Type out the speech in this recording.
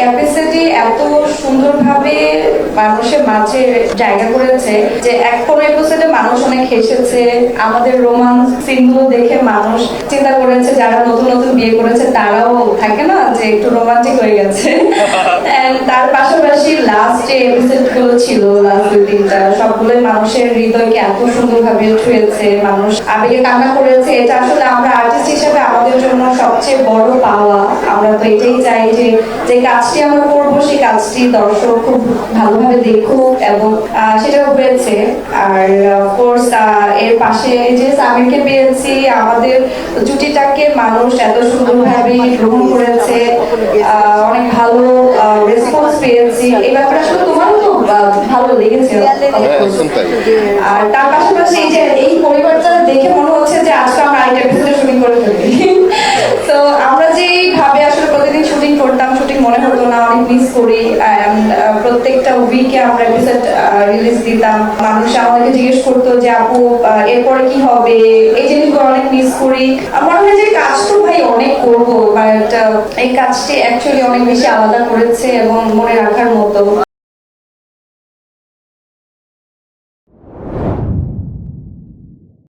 এপিসোডে এত সুন্দরভাবে মানুষের মাঝে জায়গা করেছে যে এখন এপিসোডে মানুষ অনেক হেসেছে। আমাদের রোমান্স সিনগুলো দেখে মানুষ চিন্তা করেছে যারা নতুন নতুন বিয়ে করেছে তারাও থাকে না যে একটু রোমান্টিক হয়ে গেছে। তার পাশাপাশি লাস্ট যে এপিসোড গুলো ছিল, লাস্ট 2-3টা, সবগুলোই মানুষের হৃদয়কে এত সুন্দরভাবে ছুঁয়েছে, মানুষ আবেগে কান্না করেছে। এটা আসলে আমরা আর্টিস্ট হিসেবে আমাদের জন্য সবচেয়ে বড় পাওয়া। আমরা তো এটাই চাই যে যে কাজটি আমরা করবো সেই কাজটি দর্শক খুব ভালোভাবে দেখুক, এবং সেটাও হয়েছে। আর অফকোর্স এর পাশে যে সামিরকে পেয়েছি, আমাদের জুটিটাকে মানুষ এত সুন্দরভাবে গ্রহণ করেছে, অনেক ভালো রেসপন্স পেয়েছি। এই ব্যাপারটা আসলে তোমারও তো ভালো লেগেছে। আর তার পাশাপাশি এই যে এই পরিবারটা দেখে মনে হচ্ছে যে আজকে আমরা আরেকটা এপিসোডে শুটিং করে ফেলি। তো আমরা যেভাবে আসলে প্রতিদিন শুটিং করতাম, শুটিং মনে হতো না, অনেক মিস করি। প্রত্যেকটা উইকে আমরা এপিসোড রিলিজ দিতাম, মানুষ আমাদেরকে জিজ্ঞেস করতো যে আপু এরপরে কি হবে, এই জিনিসগুলো অনেক মিস করি। মনে হয় যে কাজ তো ভাই অনেক করবো, বাট এই কাজটি অ্যাকচুয়ালি অনেক বেশি আলাদা করেছে এবং মনে রাখার মতো।